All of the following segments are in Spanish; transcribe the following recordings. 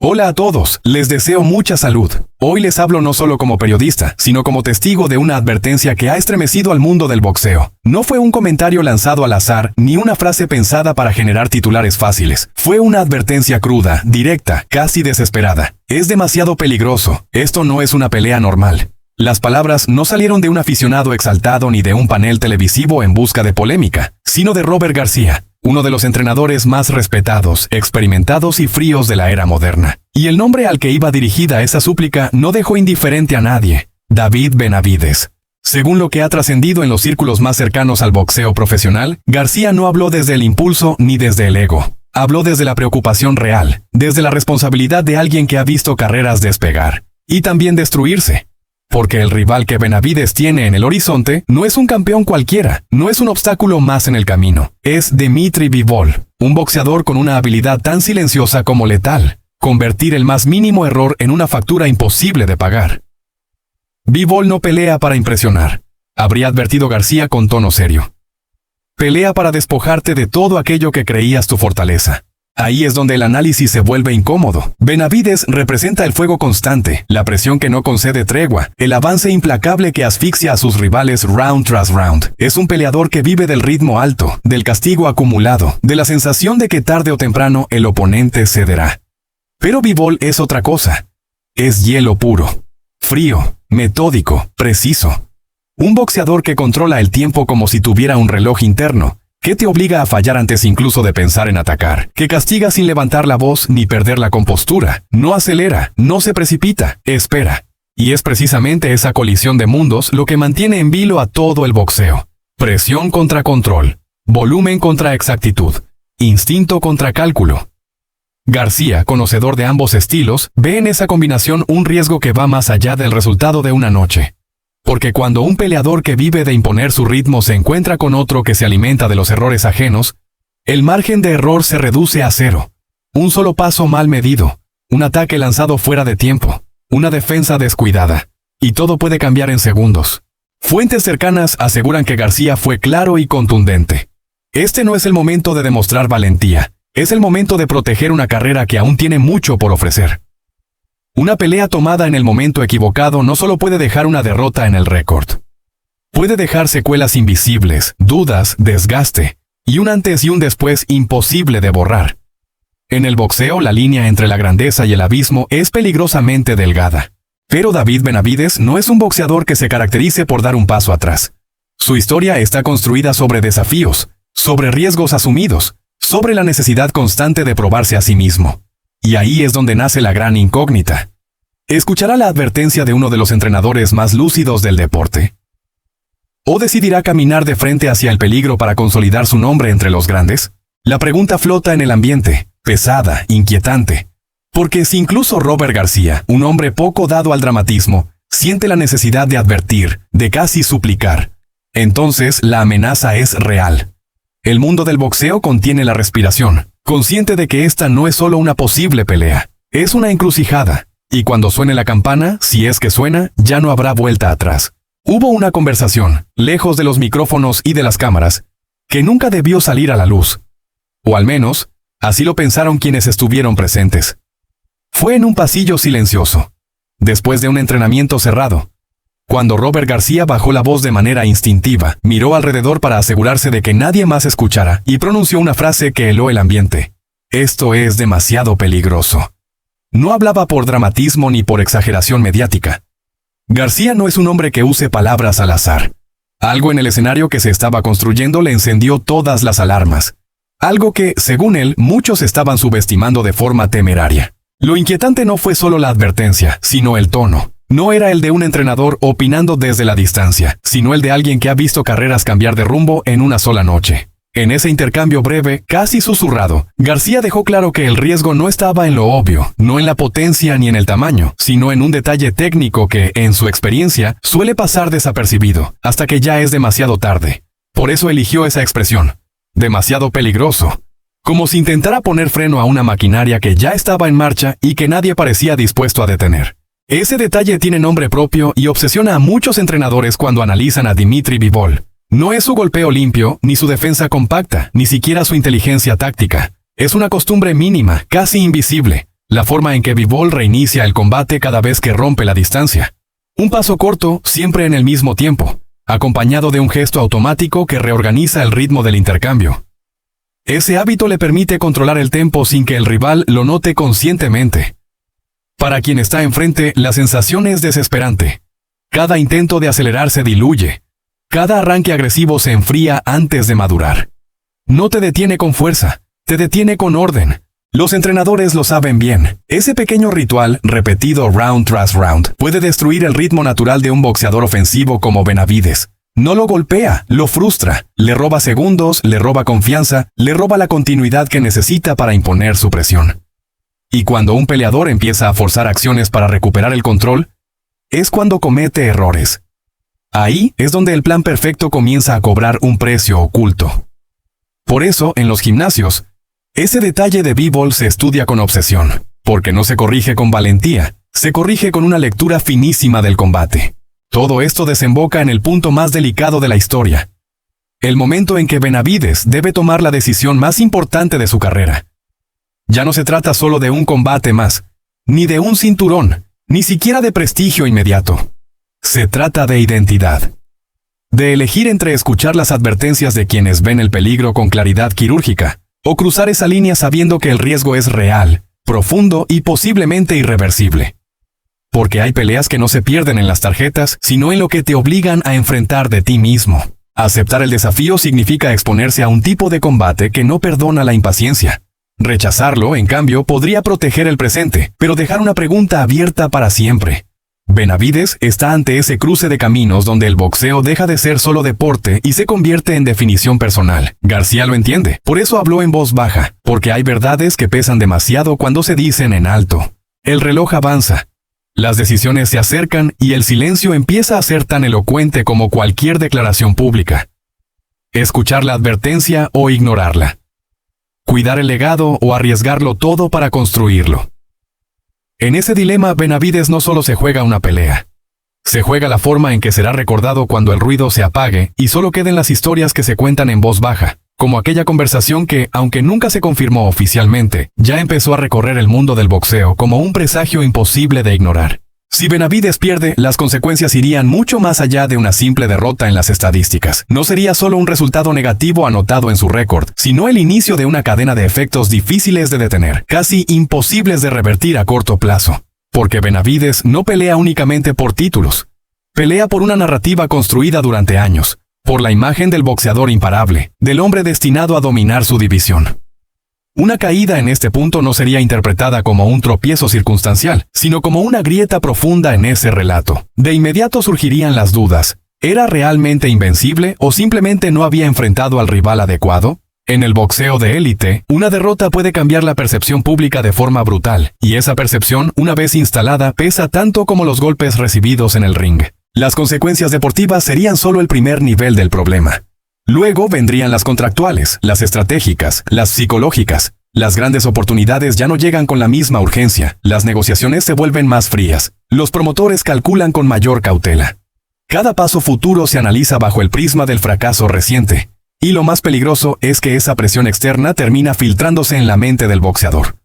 Hola a todos, les deseo mucha salud. Hoy les hablo no solo como periodista, sino como testigo de una advertencia que ha estremecido al mundo del boxeo. No fue un comentario lanzado al azar, ni una frase pensada para generar titulares fáciles. Fue una advertencia cruda, directa, casi desesperada. Es demasiado peligroso. Esto no es una pelea normal. Las palabras no salieron de un aficionado exaltado ni de un panel televisivo en busca de polémica, sino de Robert García, uno de los entrenadores más respetados, experimentados y fríos de la era moderna. Y el nombre al que iba dirigida esa súplica no dejó indiferente a nadie: David Benavides. Según lo que ha trascendido en los círculos más cercanos al boxeo profesional, García no habló desde el impulso ni desde el ego. Habló desde la preocupación real, desde la responsabilidad de alguien que ha visto carreras despegar y también destruirse. Porque el rival que Benavides tiene en el horizonte no es un campeón cualquiera, no es un obstáculo más en el camino. Es Dimitri Bivol, un boxeador con una habilidad tan silenciosa como letal: convertir el más mínimo error en una factura imposible de pagar. Bivol no pelea para impresionar, habría advertido García con tono serio. Pelea para despojarte de todo aquello que creías tu fortaleza. Ahí es donde el análisis se vuelve incómodo. Benavides representa el fuego constante, la presión que no concede tregua, el avance implacable que asfixia a sus rivales round tras round. Es un peleador que vive del ritmo alto, del castigo acumulado, de la sensación de que tarde o temprano el oponente cederá. Pero Bivol es otra cosa. Es hielo puro, frío, metódico, preciso. Un boxeador que controla el tiempo como si tuviera un reloj interno, que te obliga a fallar antes incluso de pensar en atacar, que castiga sin levantar la voz ni perder la compostura, no acelera, no se precipita, espera. Y es precisamente esa colisión de mundos lo que mantiene en vilo a todo el boxeo. Presión contra control, volumen contra exactitud, instinto contra cálculo. García, conocedor de ambos estilos, ve en esa combinación un riesgo que va más allá del resultado de una noche. Porque cuando un peleador que vive de imponer su ritmo se encuentra con otro que se alimenta de los errores ajenos, el margen de error se reduce a cero. Un solo paso mal medido, un ataque lanzado fuera de tiempo, una defensa descuidada, y todo puede cambiar en segundos. Fuentes cercanas aseguran que García fue claro y contundente. Este no es el momento de demostrar valentía, es el momento de proteger una carrera que aún tiene mucho por ofrecer. Una pelea tomada en el momento equivocado no solo puede dejar una derrota en el récord. Puede dejar secuelas invisibles, dudas, desgaste, y un antes y un después imposible de borrar. En el boxeo, la línea entre la grandeza y el abismo es peligrosamente delgada. Pero David Benavides no es un boxeador que se caracterice por dar un paso atrás. Su historia está construida sobre desafíos, sobre riesgos asumidos, sobre la necesidad constante de probarse a sí mismo. Y ahí es donde nace la gran incógnita. ¿Escuchará la advertencia de uno de los entrenadores más lúcidos del deporte? ¿O decidirá caminar de frente hacia el peligro para consolidar su nombre entre los grandes? La pregunta flota en el ambiente, pesada, inquietante. Porque si incluso Robert García, un hombre poco dado al dramatismo, siente la necesidad de advertir, de casi suplicar, entonces la amenaza es real. El mundo del boxeo contiene la respiración, consciente de que esta no es solo una posible pelea, es una encrucijada, y cuando suene la campana, si es que suena, ya no habrá vuelta atrás. Hubo una conversación, lejos de los micrófonos y de las cámaras, que nunca debió salir a la luz. O al menos, así lo pensaron quienes estuvieron presentes. Fue en un pasillo silencioso, después de un entrenamiento cerrado. Cuando Robert García bajó la voz de manera instintiva, miró alrededor para asegurarse de que nadie más escuchara y pronunció una frase que heló el ambiente. Esto es demasiado peligroso. No hablaba por dramatismo ni por exageración mediática. García no es un hombre que use palabras al azar. Algo en el escenario que se estaba construyendo le encendió todas las alarmas. Algo que, según él, muchos estaban subestimando de forma temeraria. Lo inquietante no fue solo la advertencia, sino el tono. No era el de un entrenador opinando desde la distancia, sino el de alguien que ha visto carreras cambiar de rumbo en una sola noche. En ese intercambio breve, casi susurrado, García dejó claro que el riesgo no estaba en lo obvio, no en la potencia ni en el tamaño, sino en un detalle técnico que, en su experiencia, suele pasar desapercibido, hasta que ya es demasiado tarde. Por eso eligió esa expresión. Demasiado peligroso. Como si intentara poner freno a una maquinaria que ya estaba en marcha y que nadie parecía dispuesto a detener. Ese detalle tiene nombre propio y obsesiona a muchos entrenadores cuando analizan a Dimitri Bivol. No es su golpeo limpio, ni su defensa compacta, ni siquiera su inteligencia táctica. Es una costumbre mínima, casi invisible. La forma en que Bivol reinicia el combate cada vez que rompe la distancia. Un paso corto, siempre en el mismo tiempo, acompañado de un gesto automático que reorganiza el ritmo del intercambio. Ese hábito le permite controlar el tempo sin que el rival lo note conscientemente. Para quien está enfrente, la sensación es desesperante. Cada intento de acelerar se diluye. Cada arranque agresivo se enfría antes de madurar. No te detiene con fuerza, te detiene con orden. Los entrenadores lo saben bien. Ese pequeño ritual, repetido round tras round, puede destruir el ritmo natural de un boxeador ofensivo como Benavidez. No lo golpea, lo frustra, le roba segundos, le roba confianza, le roba la continuidad que necesita para imponer su presión. Y cuando un peleador empieza a forzar acciones para recuperar el control, es cuando comete errores. Ahí es donde el plan perfecto comienza a cobrar un precio oculto. Por eso, en los gimnasios, ese detalle de Bivol se estudia con obsesión, porque no se corrige con valentía, se corrige con una lectura finísima del combate. Todo esto desemboca en el punto más delicado de la historia. El momento en que Benavidez debe tomar la decisión más importante de su carrera. Ya no se trata solo de un combate más, ni de un cinturón, ni siquiera de prestigio inmediato. Se trata de identidad. De elegir entre escuchar las advertencias de quienes ven el peligro con claridad quirúrgica, o cruzar esa línea sabiendo que el riesgo es real, profundo y posiblemente irreversible. Porque hay peleas que no se pierden en las tarjetas, sino en lo que te obligan a enfrentar de ti mismo. Aceptar el desafío significa exponerse a un tipo de combate que no perdona la impaciencia. Rechazarlo, en cambio, podría proteger el presente, pero dejar una pregunta abierta para siempre. Benavidez está ante ese cruce de caminos donde el boxeo deja de ser solo deporte y se convierte en definición personal. García lo entiende, por eso habló en voz baja, porque hay verdades que pesan demasiado cuando se dicen en alto. El reloj avanza. Las decisiones se acercan y el silencio empieza a ser tan elocuente como cualquier declaración pública. Escuchar la advertencia o ignorarla. Cuidar el legado o arriesgarlo todo para construirlo. En ese dilema, Benavidez no solo se juega una pelea. Se juega la forma en que será recordado cuando el ruido se apague y solo queden las historias que se cuentan en voz baja, como aquella conversación que, aunque nunca se confirmó oficialmente, ya empezó a recorrer el mundo del boxeo como un presagio imposible de ignorar. Si Benavidez pierde, las consecuencias irían mucho más allá de una simple derrota en las estadísticas. No sería solo un resultado negativo anotado en su récord, sino el inicio de una cadena de efectos difíciles de detener, casi imposibles de revertir a corto plazo. Porque Benavidez no pelea únicamente por títulos. Pelea por una narrativa construida durante años, por la imagen del boxeador imparable, del hombre destinado a dominar su división. Una caída en este punto no sería interpretada como un tropiezo circunstancial, sino como una grieta profunda en ese relato. De inmediato surgirían las dudas. ¿Era realmente invencible o simplemente no había enfrentado al rival adecuado? En el boxeo de élite, una derrota puede cambiar la percepción pública de forma brutal, y esa percepción, una vez instalada, pesa tanto como los golpes recibidos en el ring. Las consecuencias deportivas serían solo el primer nivel del problema. Luego vendrían las contractuales, las estratégicas, las psicológicas. Las grandes oportunidades ya no llegan con la misma urgencia, las negociaciones se vuelven más frías, los promotores calculan con mayor cautela. Cada paso futuro se analiza bajo el prisma del fracaso reciente, y lo más peligroso es que esa presión externa termina filtrándose en la mente del boxeador.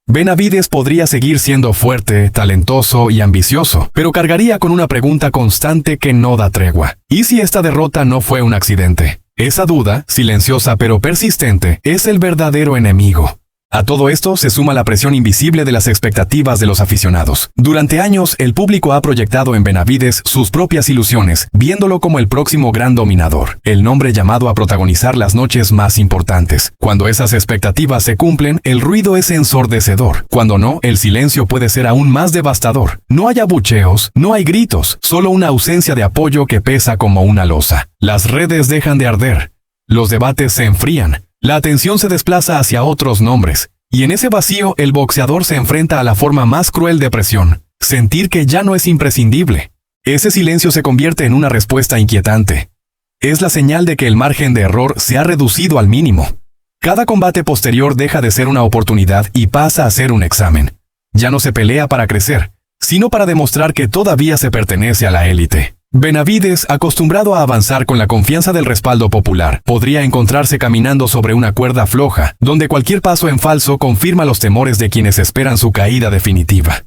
Benavidez podría seguir siendo fuerte, talentoso y ambicioso, pero cargaría con una pregunta constante que no da tregua. ¿Y si esta derrota no fue un accidente? Esa duda, silenciosa pero persistente, es el verdadero enemigo. A todo esto se suma la presión invisible de las expectativas de los aficionados. Durante años, el público ha proyectado en Benavidez sus propias ilusiones, viéndolo como el próximo gran dominador, el nombre llamado a protagonizar las noches más importantes. Cuando esas expectativas se cumplen, el ruido es ensordecedor. Cuando no, el silencio puede ser aún más devastador. No hay abucheos, no hay gritos, solo una ausencia de apoyo que pesa como una losa. Las redes dejan de arder. Los debates se enfrían. La atención se desplaza hacia otros nombres, y en ese vacío el boxeador se enfrenta a la forma más cruel de presión, sentir que ya no es imprescindible. Ese silencio se convierte en una respuesta inquietante. Es la señal de que el margen de error se ha reducido al mínimo. Cada combate posterior deja de ser una oportunidad y pasa a ser un examen. Ya no se pelea para crecer, sino para demostrar que todavía se pertenece a la élite. Benavides, acostumbrado a avanzar con la confianza del respaldo popular, podría encontrarse caminando sobre una cuerda floja, donde cualquier paso en falso confirma los temores de quienes esperan su caída definitiva.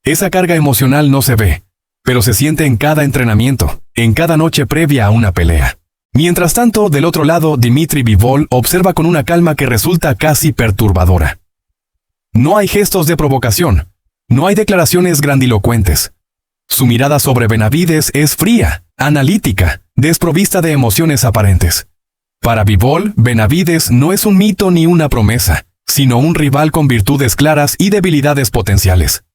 Esa carga emocional no se ve, pero se siente en cada entrenamiento, en cada noche previa a una pelea. Mientras tanto, del otro lado, Dmitry Bivol observa con una calma que resulta casi perturbadora. No hay gestos de provocación, no hay declaraciones grandilocuentes. Su mirada sobre Benavides es fría, analítica, desprovista de emociones aparentes. Para Bivol, Benavides no es un mito ni una promesa, sino un rival con virtudes claras y debilidades potenciales.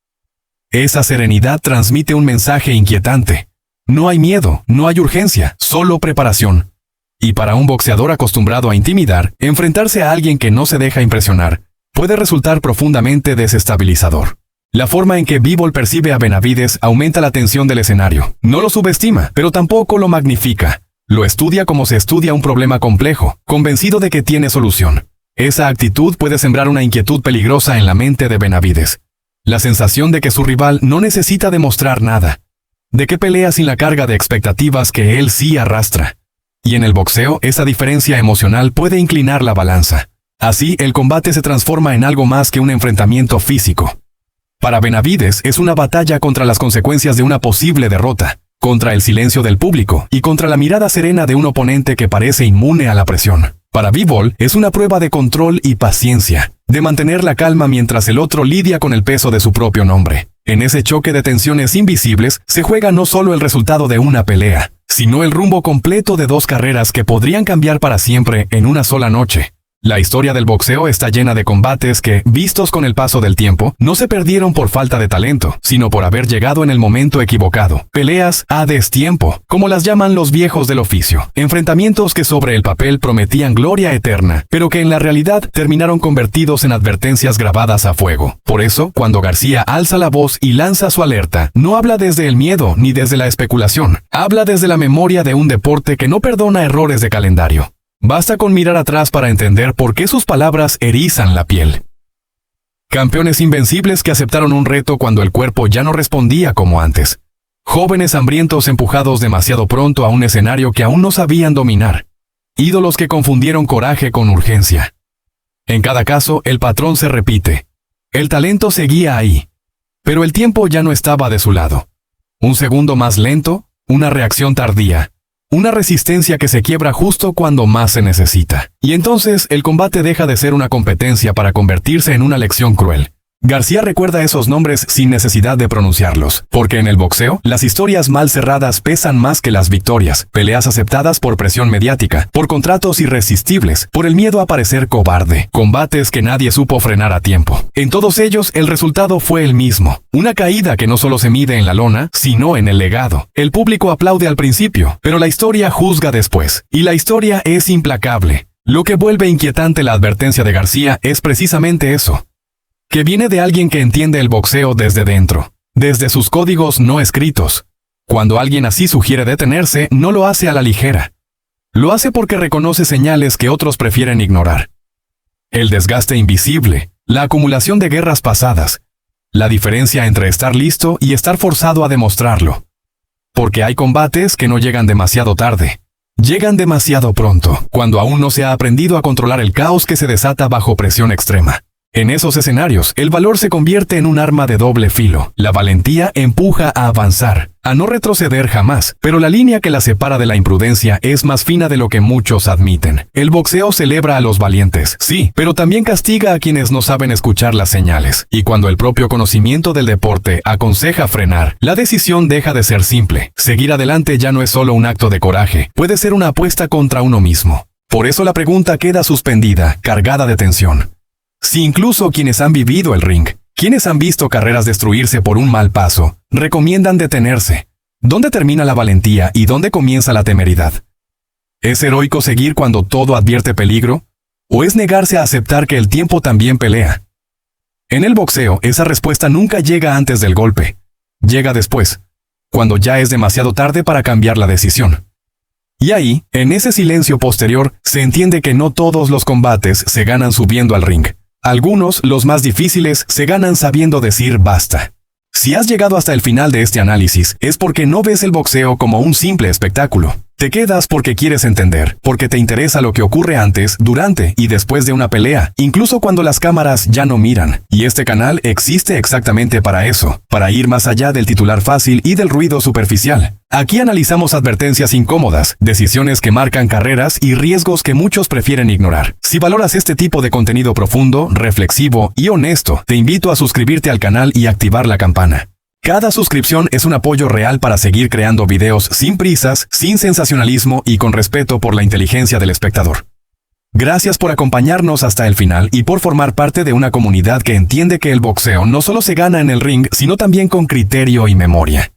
Esa serenidad transmite un mensaje inquietante. No hay miedo, no hay urgencia, solo preparación. Y para un boxeador acostumbrado a intimidar, enfrentarse a alguien que no se deja impresionar puede resultar profundamente desestabilizador. La forma en que Bivol percibe a Benavides aumenta la tensión del escenario. No lo subestima, pero tampoco lo magnifica. Lo estudia como se estudia un problema complejo, convencido de que tiene solución. Esa actitud puede sembrar una inquietud peligrosa en la mente de Benavides. La sensación de que su rival no necesita demostrar nada. De que pelea sin la carga de expectativas que él sí arrastra. Y en el boxeo, esa diferencia emocional puede inclinar la balanza. Así, el combate se transforma en algo más que un enfrentamiento físico. Para Benavides es una batalla contra las consecuencias de una posible derrota, contra el silencio del público y contra la mirada serena de un oponente que parece inmune a la presión. Para Bivol es una prueba de control y paciencia, de mantener la calma mientras el otro lidia con el peso de su propio nombre. En ese choque de tensiones invisibles se juega no solo el resultado de una pelea, sino el rumbo completo de dos carreras que podrían cambiar para siempre en una sola noche. La historia del boxeo está llena de combates que, vistos con el paso del tiempo, no se perdieron por falta de talento, sino por haber llegado en el momento equivocado. Peleas a destiempo, como las llaman los viejos del oficio. Enfrentamientos que sobre el papel prometían gloria eterna, pero que en la realidad terminaron convertidos en advertencias grabadas a fuego. Por eso, cuando García alza la voz y lanza su alerta, no habla desde el miedo ni desde la especulación. Habla desde la memoria de un deporte que no perdona errores de calendario. Basta con mirar atrás para entender por qué sus palabras erizan la piel. Campeones invencibles que aceptaron un reto cuando el cuerpo ya no respondía como antes. Jóvenes hambrientos empujados demasiado pronto a un escenario que aún no sabían dominar. Ídolos que confundieron coraje con urgencia. En cada caso, el patrón se repite. El talento seguía ahí. Pero el tiempo ya no estaba de su lado. Un segundo más lento, una reacción tardía. Una resistencia que se quiebra justo cuando más se necesita. Y entonces el combate deja de ser una competencia para convertirse en una lección cruel. García recuerda esos nombres sin necesidad de pronunciarlos, porque en el boxeo, las historias mal cerradas pesan más que las victorias, peleas aceptadas por presión mediática, por contratos irresistibles, por el miedo a parecer cobarde, combates que nadie supo frenar a tiempo. En todos ellos, el resultado fue el mismo, una caída que no solo se mide en la lona, sino en el legado. El público aplaude al principio, pero la historia juzga después, y la historia es implacable. Lo que vuelve inquietante la advertencia de García es precisamente eso. Que viene de alguien que entiende el boxeo desde dentro, desde sus códigos no escritos. Cuando alguien así sugiere detenerse, no lo hace a la ligera. Lo hace porque reconoce señales que otros prefieren ignorar. El desgaste invisible, la acumulación de guerras pasadas, la diferencia entre estar listo y estar forzado a demostrarlo. Porque hay combates que no llegan demasiado tarde. Llegan demasiado pronto, cuando aún no se ha aprendido a controlar el caos que se desata bajo presión extrema. En esos escenarios, el valor se convierte en un arma de doble filo. La valentía empuja a avanzar, a no retroceder jamás, pero la línea que la separa de la imprudencia es más fina de lo que muchos admiten. El boxeo celebra a los valientes, sí, pero también castiga a quienes no saben escuchar las señales. Y cuando el propio conocimiento del deporte aconseja frenar, la decisión deja de ser simple. Seguir adelante ya no es solo un acto de coraje, puede ser una apuesta contra uno mismo. Por eso la pregunta queda suspendida, cargada de tensión. Si incluso quienes han vivido el ring, quienes han visto carreras destruirse por un mal paso, recomiendan detenerse. ¿Dónde termina la valentía y dónde comienza la temeridad? ¿Es heroico seguir cuando todo advierte peligro? ¿O es negarse a aceptar que el tiempo también pelea? En el boxeo, esa respuesta nunca llega antes del golpe. Llega después, cuando ya es demasiado tarde para cambiar la decisión. Y ahí, en ese silencio posterior, se entiende que no todos los combates se ganan subiendo al ring. Algunos, los más difíciles, se ganan sabiendo decir basta. Si has llegado hasta el final de este análisis, es porque no ves el boxeo como un simple espectáculo. Te quedas porque quieres entender, porque te interesa lo que ocurre antes, durante y después de una pelea, incluso cuando las cámaras ya no miran. Y este canal existe exactamente para eso, para ir más allá del titular fácil y del ruido superficial. Aquí analizamos advertencias incómodas, decisiones que marcan carreras y riesgos que muchos prefieren ignorar. Si valoras este tipo de contenido profundo, reflexivo y honesto, te invito a suscribirte al canal y activar la campana. Cada suscripción es un apoyo real para seguir creando videos sin prisas, sin sensacionalismo y con respeto por la inteligencia del espectador. Gracias por acompañarnos hasta el final y por formar parte de una comunidad que entiende que el boxeo no solo se gana en el ring, sino también con criterio y memoria.